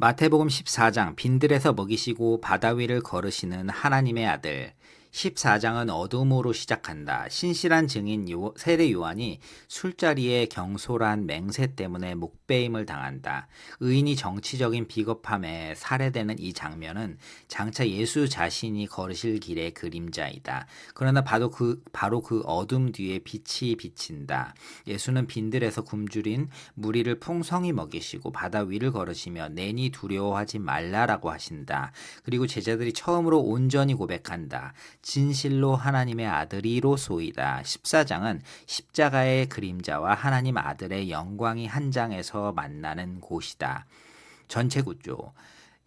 마태복음 14장 빈들에서 먹이시고 바다 위를 걸으시는 하나님의 아들. 14장은 어둠으로 시작한다. 신실한 증인 세례 요한이 술자리에 경솔한 맹세 때문에 목베임을 당한다. 의인이 정치적인 비겁함에 살해되는 이 장면은 장차 예수 자신이 걸으실 길의 그림자이다. 그러나 바로 그 어둠 뒤에 빛이 비친다. 예수는 빈들에서 굶주린 무리를 풍성히 먹이시고 바다 위를 걸으시며 내니 두려워하지 말라라고 하신다. 그리고 제자들이 처음으로 온전히 고백한다. 진실로 하나님의 아들이로소이다. 14장은 십자가의 그림자와 하나님 아들의 영광이 한 장에서 만나는 곳이다. 전체 구조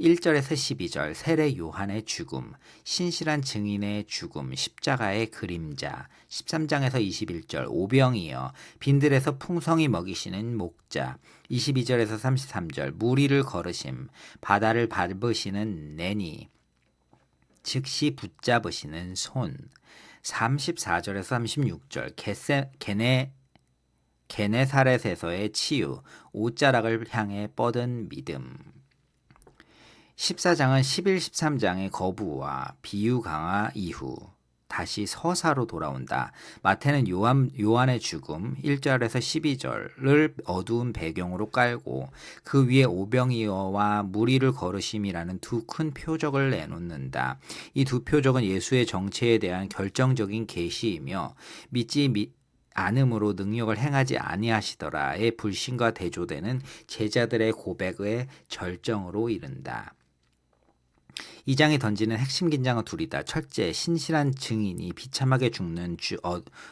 1절에서 12절 세례 요한의 죽음, 신실한 증인의 죽음, 십자가의 그림자. 13장에서 21절 오병이어 빈들에서 풍성히 먹이시는 목자. 22절에서 33절 무리를 걸으심, 바다를 밟으시는 내니, 즉시 붙잡으시는 손. 34절에서 36절 게네사렛에서의 치유, 옷자락을 향해 뻗은 믿음. 14장은 11, 13장의 거부와 비유 강화 이후 다시 서사로 돌아온다. 마태는 요한의 죽음 1절에서 12절을 어두운 배경으로 깔고 그 위에 오병이어와 무리를 걸으심이라는 두 큰 표적을 내놓는다. 이 두 표적은 예수의 정체에 대한 결정적인 계시이며 믿지 않음으로 능력을 행하지 아니하시더라의 불신과 대조되는 제자들의 고백의 절정으로 이른다. 이 장이 던지는 핵심 긴장은 둘이다. 첫째, 신실한 증인이 비참하게 죽는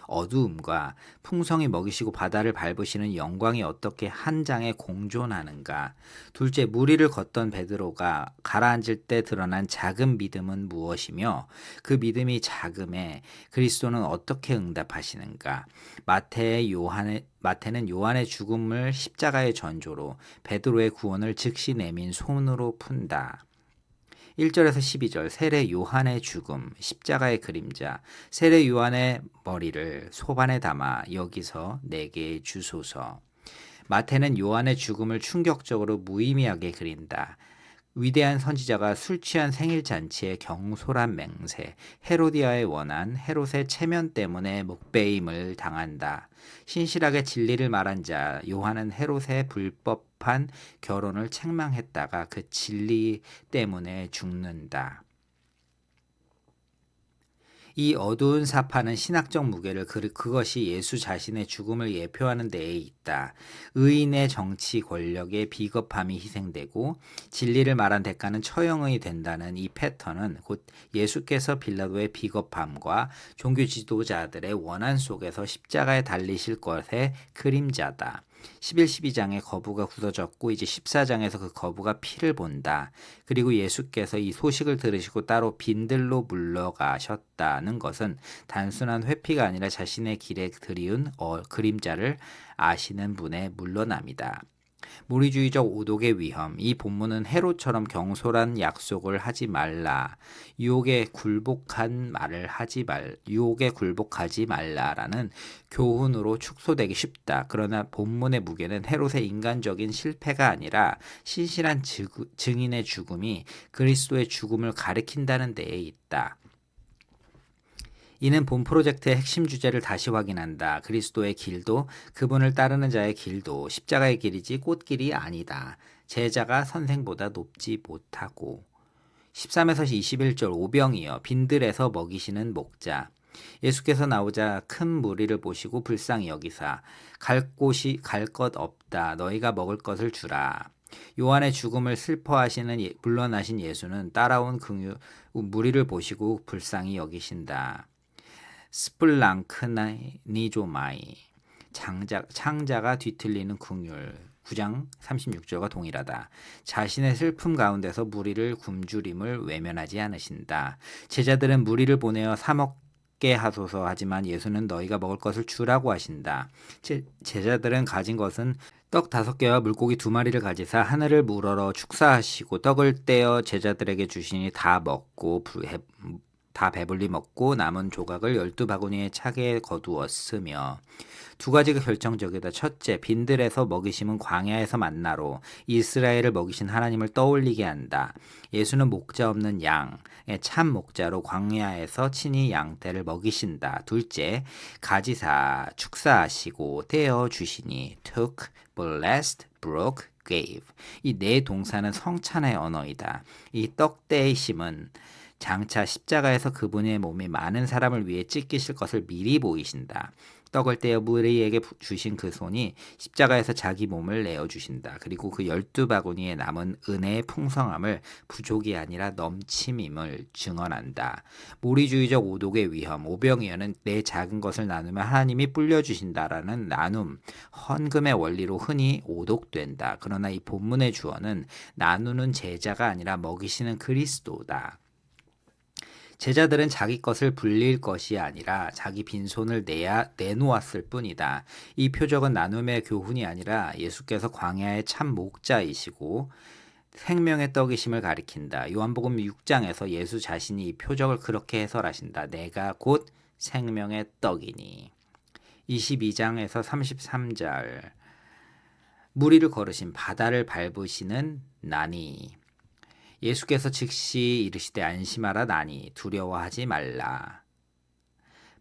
어두움과 풍성히 먹이시고 바다를 밟으시는 영광이 어떻게 한 장에 공존하는가. 둘째, 무리를 걷던 베드로가 가라앉을 때 드러난 작은 믿음은 무엇이며 그 믿음이 작음에 그리스도는 어떻게 응답하시는가. 마태는 요한의 죽음을 십자가의 전조로 베드로의 구원을 즉시 내민 손으로 푼다. 1절에서 12절 세례 요한의 죽음, 십자가의 그림자. 세례 요한의 머리를 소반에 담아 여기서 내게 주소서. 마태는 요한의 죽음을 충격적으로 무의미하게 그린다. 위대한 선지자가 술 취한 생일 잔치에 경솔한 맹세, 헤로디아의 원한, 헤롯의 체면 때문에 목베임을 당한다. 신실하게 진리를 말한 자 요한은 헤롯의 불법한 결혼을 책망했다가 그 진리 때문에 죽는다. 이 어두운 사파는 신학적 무게를 그것이 예수 자신의 죽음을 예표하는 데에 있다. 의인의 정치 권력의 비겁함이 희생되고 진리를 말한 대가는 처형이 된다는 이 패턴은 곧 예수께서 빌라도의 비겁함과 종교 지도자들의 원한 속에서 십자가에 달리실 것의 그림자다. 11, 12장의 거부가 굳어졌고 이제 14장에서 그 거부가 피를 본다. 그리고 예수께서 이 소식을 들으시고 따로 빈들로 물러가셨다는 것은 단순한 회피가 아니라 자신의 길에 들이운 그림자를 아시는 분의 물러남이다. 무리주의적 오독의 위험. 이 본문은 헤롯처럼 경솔한 약속을 하지 말라, 유혹에 굴복하지 말라라는 교훈으로 축소되기 쉽다. 그러나 본문의 무게는 헤롯의 인간적인 실패가 아니라 신실한 증인의 죽음이 그리스도의 죽음을 가리킨다는 데에 있다. 이는 본 프로젝트의 핵심 주제를 다시 확인한다. 그리스도의 길도 그분을 따르는 자의 길도 십자가의 길이지 꽃길이 아니다. 제자가 선생보다 높지 못하고. 13에서 21절 오병이어 빈들에서 먹이시는 목자. 예수께서 나오자 큰 무리를 보시고 불쌍히 여기사 갈 것 없다. 너희가 먹을 것을 주라. 요한의 죽음을 슬퍼하시는 물러나신 예수는 따라온 무리를 보시고 불쌍히 여기신다. 스플랑크니조마이 창자가 뒤틀리는 궁율 9장 36절과 동일하다. 자신의 슬픔 가운데서 무리를 굶주림을 외면하지 않으신다. 제자들은 무리를 보내어 사 먹게 하소서 하지만 예수는 너희가 먹을 것을 주라고 하신다. 제자들은 가진 것은 떡 5개와 물고기 2마리를 가지사 하늘을 우러러 축사하시고 떡을 떼어 제자들에게 주시니 다 배불리 먹고 남은 조각을 12바구니에 차게 거두었으며 두 가지가 결정적이다. 첫째, 빈들에서 먹이심은 광야에서 만나로 이스라엘을 먹이신 하나님을 떠올리게 한다. 예수는 목자 없는 양의 참 목자로 광야에서 친히 양떼를 먹이신다. 둘째, 가지사 축사하시고 떼어 주시니 took, blessed, broke, gave. 이 네 동사는 성찬의 언어이다. 이 떡떼이심은 장차 십자가에서 그분의 몸이 많은 사람을 위해 찢기실 것을 미리 보이신다. 떡을 떼어 무리에게 주신 그 손이 십자가에서 자기 몸을 내어주신다. 그리고 그 12바구니에 남은 은혜의 풍성함을 부족이 아니라 넘침임을 증언한다. 무리주의적 오독의 위험, 오병이어는 내 작은 것을 나누면 하나님이 불려주신다라는 나눔, 헌금의 원리로 흔히 오독된다. 그러나 이 본문의 주어는 나누는 제자가 아니라 먹이시는 그리스도다. 제자들은 자기 것을 불릴 것이 아니라 자기 빈손을 내놓았을 뿐이다. 이 표적은 나눔의 교훈이 아니라 예수께서 광야의 참 목자이시고 생명의 떡이심을 가리킨다. 요한복음 6장에서 예수 자신이 이 표적을 그렇게 해설하신다. 내가 곧 생명의 떡이니. 22장에서 33절 무리를 걸으신 바다를 밟으시는 나니. 예수께서 즉시 이르시되 안심하라 나니 두려워하지 말라.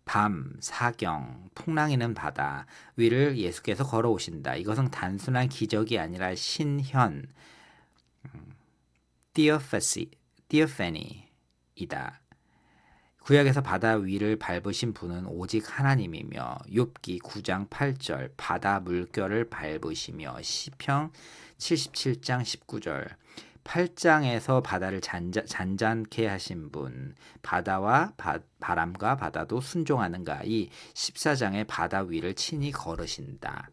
밤, 사경, 풍랑이는 바다 위를 예수께서 걸어오신다. 이것은 단순한 기적이 아니라 신현, 디어페니이다. 구약에서 바다 위를 밟으신 분은 오직 하나님이며 욥기 9장 8절 바다 물결을 밟으시며 시편 77장 19절 8장에서 바다를 잔잔케 하신 분, 바다와 바람과 바다도 순종하는가. 이 14장의 바다 위를 친히 걸으신다.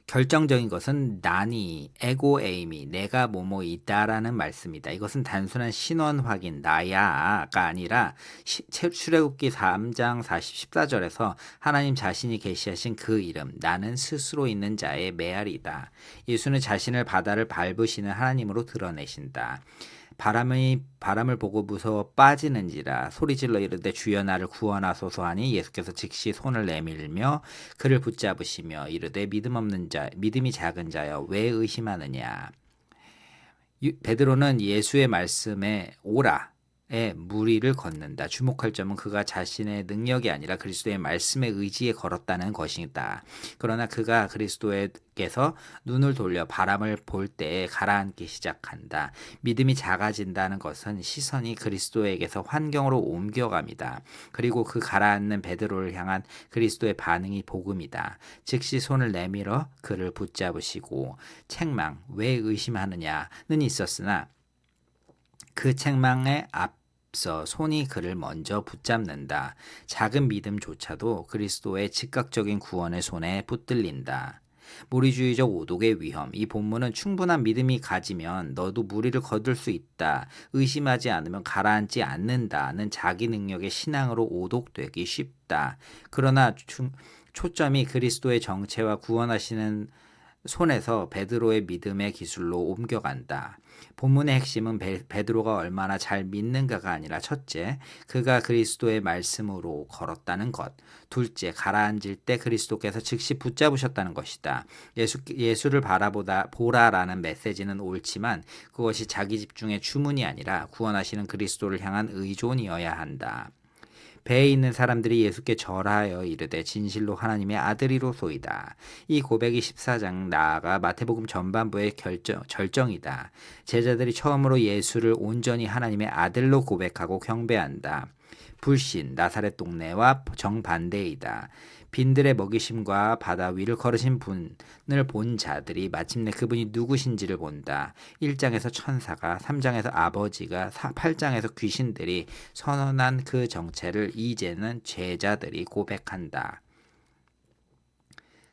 결정적인 것은 나니, 에고에이미, 내가 뭐뭐 있다라는 말씀이다. 이것은 단순한 신원 확인, 나야가 아니라 출애굽기 3장 14절에서 하나님 자신이 계시하신 그 이름, 나는 스스로 있는 자의 메아리다. 예수는 자신을 바다를 밟으시는 하나님으로 드러내신다. 바람을 보고 무서워 빠지는지라 소리질러 이르되 주여 나를 구원하소서 하니 예수께서 즉시 손을 내밀며 그를 붙잡으시며 이르되 믿음이 작은 자여 왜 의심하느냐. 베드로는 예수의 말씀에 오라 의 무리를 걷는다. 주목할 점은 그가 자신의 능력이 아니라 그리스도의 말씀에 의지에 걸었다는 것이다. 그러나 그가 그리스도에게서 눈을 돌려 바람을 볼 때에 가라앉기 시작한다. 믿음이 작아진다는 것은 시선이 그리스도에게서 환경으로 옮겨갑니다. 그리고 그 가라앉는 베드로를 향한 그리스도의 반응이 복음이다. 즉시 손을 내밀어 그를 붙잡으시고 책망 왜 의심하느냐는 있었으나 그 책망의 앞서 손이 그를 먼저 붙잡는다. 작은 믿음조차도 그리스도의 즉각적인 구원의 손에 붙들린다. 무리주의적 오독의 위험. 이 본문은 충분한 믿음이 가지면 너도 무리를 거둘 수 있다. 의심하지 않으면 가라앉지 않는다는 자기 능력의 신앙으로 오독되기 쉽다. 그러나 초점이 그리스도의 정체와 구원하시는 손에서 베드로의 믿음의 기술로 옮겨간다. 본문의 핵심은 베드로가 얼마나 잘 믿는가가 아니라 첫째, 그가 그리스도의 말씀으로 걸었다는 것. 둘째, 가라앉을 때 그리스도께서 즉시 붙잡으셨다는 것이다. 예수를 보라라는 메시지는 옳지만 그것이 자기 집중의 주문이 아니라 구원하시는 그리스도를 향한 의존이어야 한다. 배에 있는 사람들이 예수께 절하여 이르되 진실로 하나님의 아들이로소이다. 이 고백이 14장 나아가 마태복음 전반부의 절정이다. 제자들이 처음으로 예수를 온전히 하나님의 아들로 고백하고 경배한다. 불신, 나사렛 동네와 정반대이다. 빈들의 먹이심과 바다 위를 걸으신 분을 본 자들이 마침내 그분이 누구신지를 본다. 1장에서 천사가, 3장에서 아버지가, 8장에서 귀신들이 선언한 그 정체를 이제는 제자들이 고백한다.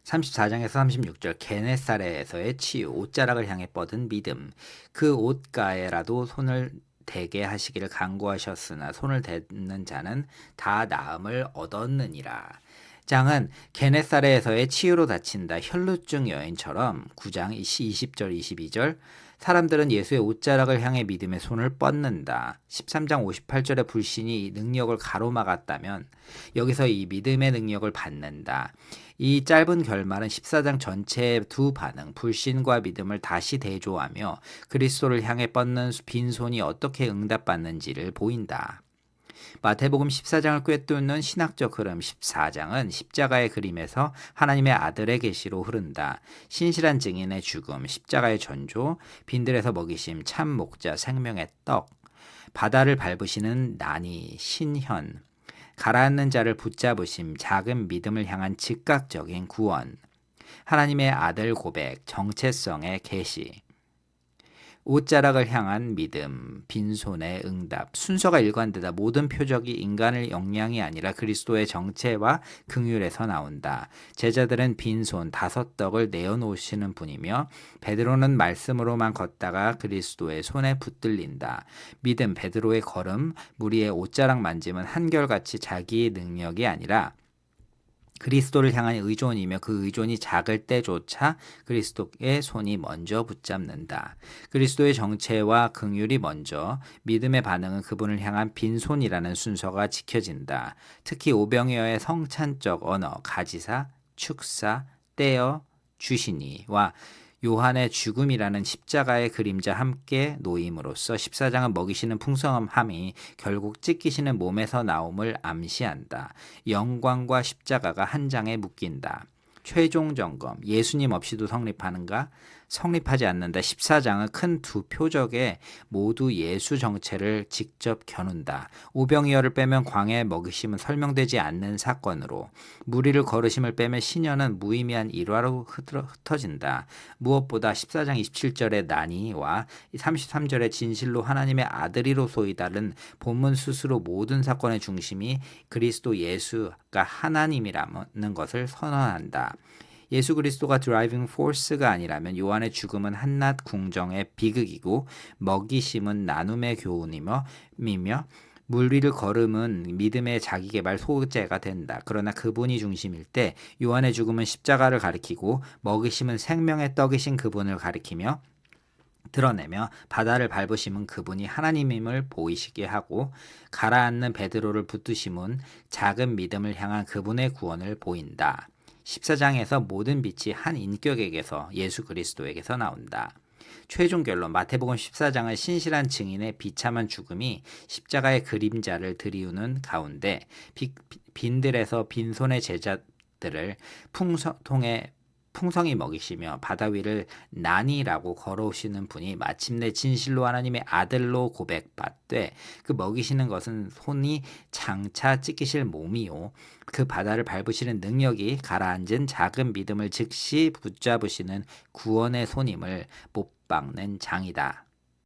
34장에서 36절 게네사렛에서의 치유, 옷자락을 향해 뻗은 믿음. 그 옷가에라도 손을 대게 하시기를 간구하셨으나 손을 대는 자는 다 나음을 얻었느니라. 장은 게네사렛에서의 치유로 다친다 혈루증 여인처럼 9장 20절 22절 사람들은 예수의 옷자락을 향해 믿음의 손을 뻗는다. 13장 58절의 불신이 이 능력을 가로막았다면 여기서 이 믿음의 능력을 받는다. 이 짧은 결말은 14장 전체의 두 반응, 불신과 믿음을 다시 대조하며 그리스도를 향해 뻗는 빈손이 어떻게 응답받는지를 보인다. 마태복음 14장을 꿰뚫는 신학적 흐름 14장은 십자가의 그림에서 하나님의 아들의 계시로 흐른다. 신실한 증인의 죽음, 십자가의 전조, 빈들에서 먹이심, 참 목자, 생명의 떡, 바다를 밟으시는 난이, 신현, 가라앉는 자를 붙잡으심, 작은 믿음을 향한 즉각적인 구원, 하나님의 아들 고백, 정체성의 계시, 옷자락을 향한 믿음, 빈손의 응답, 순서가 일관되다 모든 표적이 인간의 역량이 아니라 그리스도의 정체와 긍휼에서 나온다. 제자들은 빈손 5떡을 내어놓으시는 분이며 베드로는 말씀으로만 걷다가 그리스도의 손에 붙들린다. 믿음, 베드로의 걸음, 무리의 옷자락 만짐은 한결같이 자기의 능력이 아니라 그리스도를 향한 의존이며 그 의존이 작을 때조차 그리스도의 손이 먼저 붙잡는다. 그리스도의 정체와 긍휼이 먼저, 믿음의 반응은 그분을 향한 빈손이라는 순서가 지켜진다. 특히 오병이어의 성찬적 언어, 가지사, 축사, 떼어, 주시니와 요한의 죽음이라는 십자가의 그림자 함께 놓임으로써 14장은 먹이시는 풍성함이 결국 찢기시는 몸에서 나옴을 암시한다. 영광과 십자가가 한 장에 묶인다. 최종 점검, 예수님 없이도 성립하는가? 성립하지 않는다. 14장은 큰 두 표적에 모두 예수 정체를 직접 겨눈다. 오병이어를 빼면 광야의 먹이심은 설명되지 않는 사건으로, 무리를 거르심을 빼면 시녀는 무의미한 일화로 흩어진다. 무엇보다 14장 27절의 난이와 33절의 진실로 하나님의 아들이로소이다는 본문 스스로 모든 사건의 중심이 그리스도 예수가 하나님이라는 것을 선언한다. 예수 그리스도가 드라이빙 포스가 아니라면 요한의 죽음은 한낱 궁정의 비극이고 먹이심은 나눔의 교훈이며 물 위를 걸음은 믿음의 자기개발 소재가 된다. 그러나 그분이 중심일 때 요한의 죽음은 십자가를 가리키고 먹이심은 생명의 떡이신 그분을 가리키며 드러내며 바다를 밟으심은 그분이 하나님임을 보이시게 하고 가라앉는 베드로를 붙드심은 작은 믿음을 향한 그분의 구원을 보인다. 14장에서 모든 빛이 한 인격에게서 예수 그리스도에게서 나온다. 최종 결론 마태복음 14장은 신실한 증인의 비참한 죽음이 십자가의 그림자를 드리우는 가운데 빈들에서 빈손의 제자들을 풍성히 먹이시며 바다 위를 난이라고 걸어오시는 분이 마침내 진실로 하나님의 아들로 고백받되 그 먹이시는 것은 손이 장차 찢기실 몸이요 그 바다를 밟으시는 능력이 가라앉은 작은 믿음을 즉시 붙잡으시는 구원의 손임을 못 박는 장이다.